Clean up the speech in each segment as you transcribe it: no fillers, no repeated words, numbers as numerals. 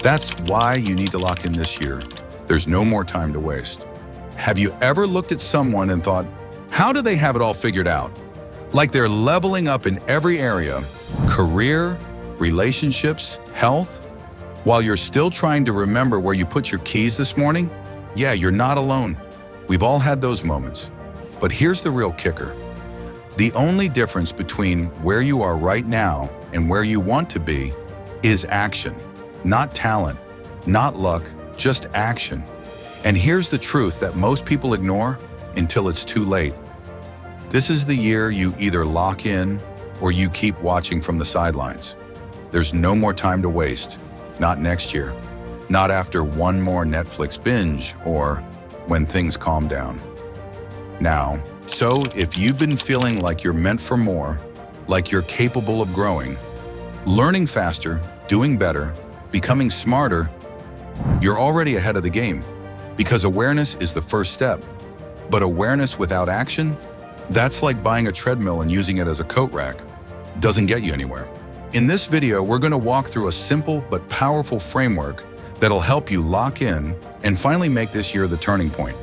That's why you need to lock in this year. There's no more time to waste. Have you ever looked at someone and thought, how do they have it all figured out? Like they're leveling up in every area, career, relationships, health, while you're still trying to remember where you put your keys this morning? Yeah, you're not alone. We've all had those moments. But here's the real kicker. The only difference between where you are right now and where you want to be is action, not talent, not luck, just action. And here's the truth that most people ignore until it's too late. This is the year you either lock in or you keep watching from the sidelines. There's no more time to waste, not next year, not after one more Netflix binge or when things calm down. Now, so if you've been feeling like you're meant for more, like you're capable of growing, learning faster, doing better, becoming smarter, you're already ahead of the game because awareness is the first step. But awareness without action, that's like buying a treadmill and using it as a coat rack. Doesn't get you anywhere. In this video, we're going to walk through a simple but powerful framework that'll help you lock in and finally make this year the turning point.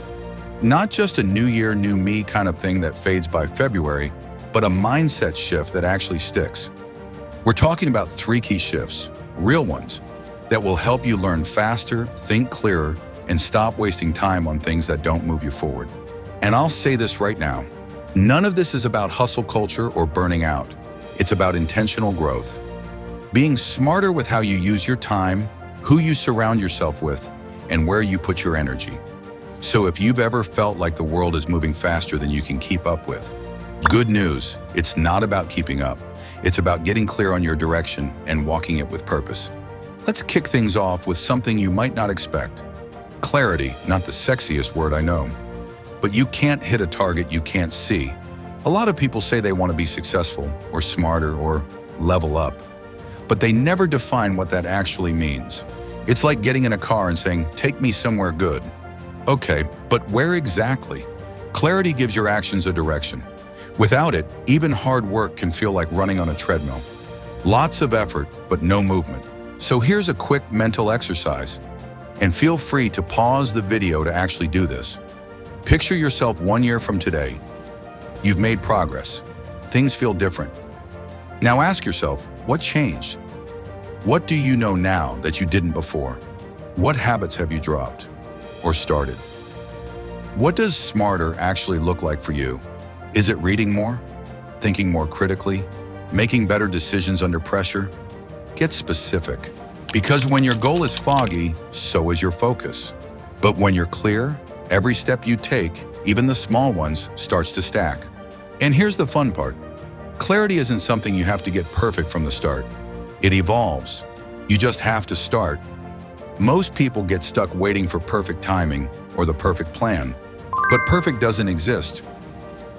Not just a new year, new me kind of thing that fades by February, but a mindset shift that actually sticks. We're talking about 3 key shifts, real ones, that will help you learn faster, think clearer, and stop wasting time on things that don't move you forward. And I'll say this right now, none of this is about hustle culture or burning out. It's about intentional growth. Being smarter with how you use your time, who you surround yourself with, and where you put your energy. So if you've ever felt like the world is moving faster than you can keep up with, good news, it's not about keeping up. It's about getting clear on your direction and walking it with purpose. Let's kick things off with something you might not expect. Clarity, not the sexiest word I know. But you can't hit a target you can't see. A lot of people say they want to be successful or smarter or level up, but they never define what that actually means. It's like getting in a car and saying, take me somewhere good. Okay, but where exactly? Clarity gives your actions a direction. Without it, even hard work can feel like running on a treadmill. Lots of effort, but no movement. So here's a quick mental exercise. And feel free to pause the video to actually do this. Picture yourself 1 year from today. You've made progress. Things feel different. Now ask yourself, what changed? What do you know now that you didn't before? What habits have you dropped or started? What does smarter actually look like for you? Is it reading more, thinking more critically, making better decisions under pressure? Get specific, because when your goal is foggy, so is your focus. But when you're clear, every step you take, even the small ones, starts to stack. And here's the fun part. Clarity isn't something you have to get perfect from the start. It evolves. You just have to start. Most people get stuck waiting for perfect timing or the perfect plan. But perfect doesn't exist.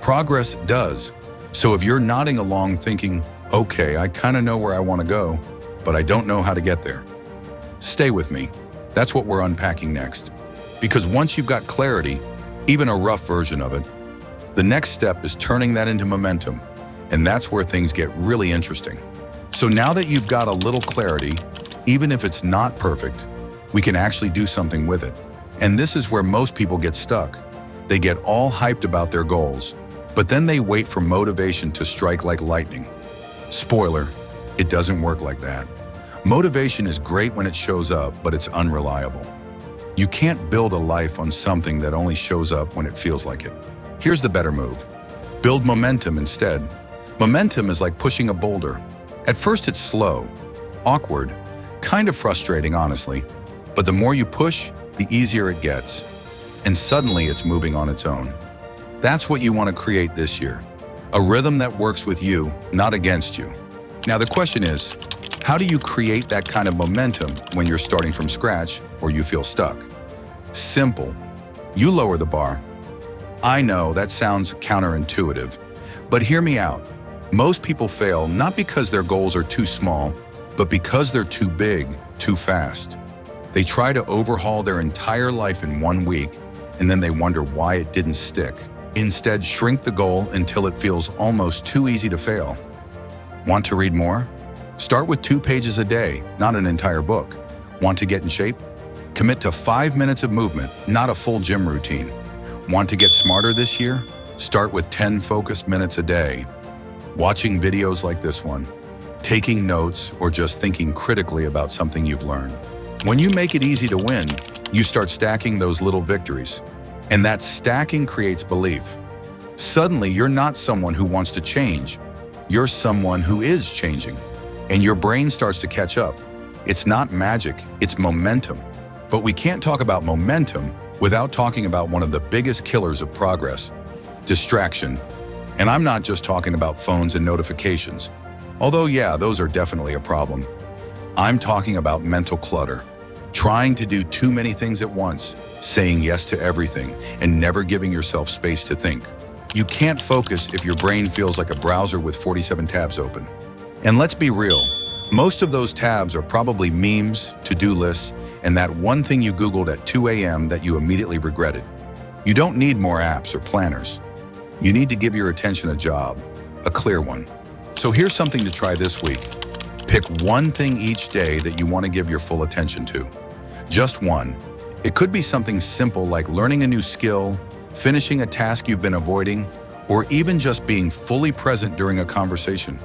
Progress does. So if you're nodding along thinking, okay, I kind of know where I want to go, but I don't know how to get there, stay with me. That's what we're unpacking next. Because once you've got clarity, even a rough version of it, the next step is turning that into momentum. And that's where things get really interesting. So now that you've got a little clarity, even if it's not perfect, we can actually do something with it. And this is where most people get stuck. They get all hyped about their goals, but then they wait for motivation to strike like lightning. Spoiler, it doesn't work like that. Motivation is great when it shows up, but it's unreliable. You can't build a life on something that only shows up when it feels like it. Here's the better move. Build momentum instead. Momentum is like pushing a boulder. At first it's slow, awkward, kind of frustrating honestly, but the more you push, the easier it gets. And suddenly it's moving on its own. That's what you want to create this year. A rhythm that works with you, not against you. Now the question is, how do you create that kind of momentum when you're starting from scratch or you feel stuck? Simple. You lower the bar. I know that sounds counterintuitive, but hear me out. Most people fail not because their goals are too small, but because they're too big, too fast. They try to overhaul their entire life in 1 week, and then they wonder why it didn't stick. Instead, shrink the goal until it feels almost too easy to fail. Want to read more? Start with 2 pages a day, not an entire book. Want to get in shape? Commit to 5 minutes of movement, not a full gym routine. Want to get smarter this year? Start with 10 focused minutes a day. Watching videos like this one, taking notes, or just thinking critically about something you've learned. When you make it easy to win, you start stacking those little victories. And that stacking creates belief. Suddenly, you're not someone who wants to change. You're someone who is changing. And your brain starts to catch up. It's not magic, it's momentum. But we can't talk about momentum without talking about one of the biggest killers of progress: distraction. And I'm not just talking about phones and notifications. Although, yeah, those are definitely a problem. I'm talking about mental clutter. Trying to do too many things at once, saying yes to everything, and never giving yourself space to think. You can't focus if your brain feels like a browser with 47 tabs open. And let's be real, most of those tabs are probably memes, to-do lists, and that one thing you Googled at 2 a.m. that you immediately regretted. You don't need more apps or planners. You need to give your attention a job, a clear one. So here's something to try this week. Pick one thing each day that you want to give your full attention to. Just one. It could be something simple like learning a new skill, finishing a task you've been avoiding, or even just being fully present during a conversation.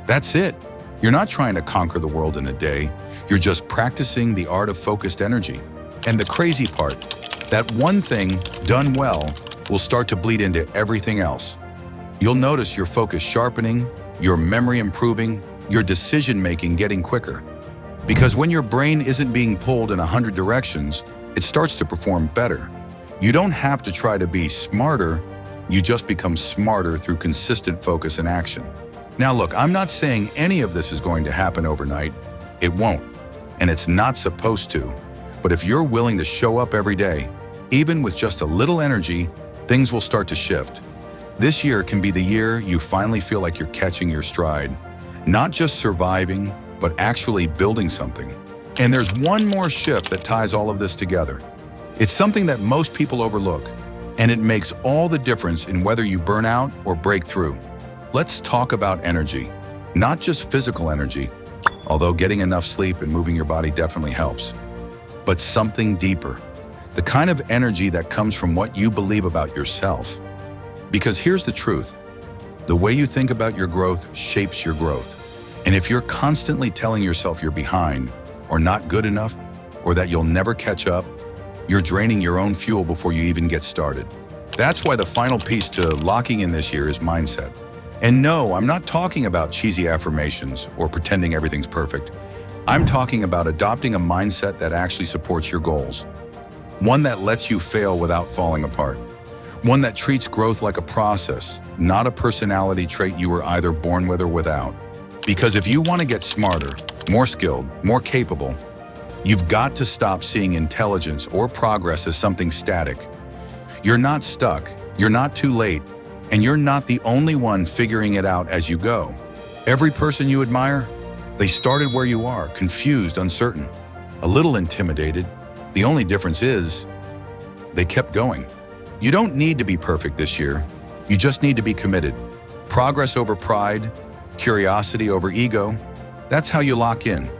That's it. You're not trying to conquer the world in a day. You're just practicing the art of focused energy. And the crazy part, that one thing done well will start to bleed into everything else. You'll notice your focus sharpening, your memory improving, your decision-making getting quicker. Because when your brain isn't being pulled in 100 directions, it starts to perform better. You don't have to try to be smarter, you just become smarter through consistent focus and action. Now look, I'm not saying any of this is going to happen overnight. It won't, and it's not supposed to. But if you're willing to show up every day, even with just a little energy, things will start to shift. This year can be the year you finally feel like you're catching your stride. Not just surviving, but actually building something. And there's one more shift that ties all of this together. It's something that most people overlook, and it makes all the difference in whether you burn out or break through. Let's talk about energy. Not just physical energy, although getting enough sleep and moving your body definitely helps, but something deeper. The kind of energy that comes from what you believe about yourself. Because here's the truth. The way you think about your growth shapes your growth. And if you're constantly telling yourself you're behind, or not good enough, or that you'll never catch up, you're draining your own fuel before you even get started. That's why the final piece to locking in this year is mindset. And no, I'm not talking about cheesy affirmations or pretending everything's perfect. I'm talking about adopting a mindset that actually supports your goals. One that lets you fail without falling apart. One that treats growth like a process, not a personality trait you were either born with or without. Because if you want to get smarter, more skilled, more capable, you've got to stop seeing intelligence or progress as something static. You're not stuck, you're not too late, and you're not the only one figuring it out as you go. Every person you admire, they started where you are, confused, uncertain, a little intimidated. The only difference is, they kept going. You don't need to be perfect this year. You just need to be committed. Progress over pride, curiosity over ego. That's how you lock in.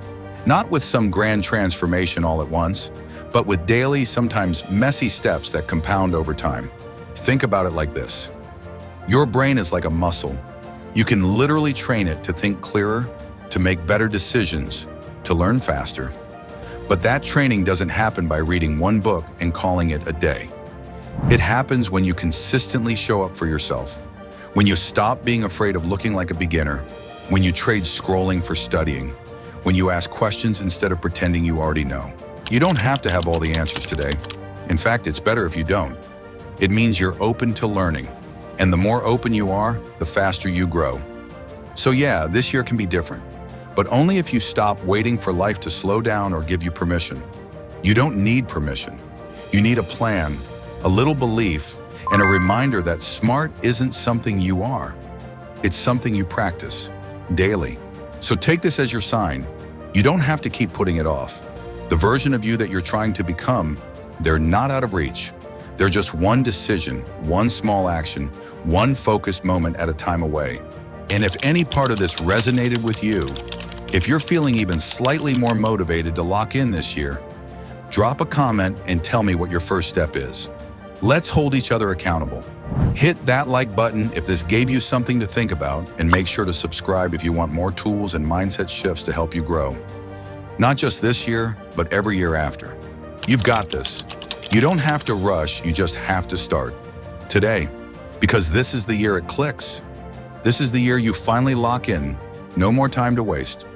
Not with some grand transformation all at once, but with daily, sometimes messy steps that compound over time. Think about it like this. Your brain is like a muscle. You can literally train it to think clearer, to make better decisions, to learn faster. But that training doesn't happen by reading one book and calling it a day. It happens when you consistently show up for yourself, when you stop being afraid of looking like a beginner, when you trade scrolling for studying, when you ask questions instead of pretending you already know. You don't have to have all the answers today. In fact, it's better if you don't. It means you're open to learning, and the more open you are, the faster you grow. So yeah, this year can be different, but only if you stop waiting for life to slow down or give you permission. You don't need permission. You need a plan, a little belief, and a reminder that smart isn't something you are. It's something you practice daily. So take this as your sign. You don't have to keep putting it off. The version of you that you're trying to become, they're not out of reach. They're just one decision, one small action, one focused moment at a time away. And if any part of this resonated with you, If you're feeling even slightly more motivated to lock in this year, drop a comment and tell me what your first step is. Let's hold each other accountable. Hit that like button if this gave you something to think about, and make sure to subscribe if you want more tools and mindset shifts to help you grow. Not just this year, but every year after. You've got this. You don't have to rush, you just have to start. Today, because this is the year it clicks. This is the year you finally lock in. No more time to waste.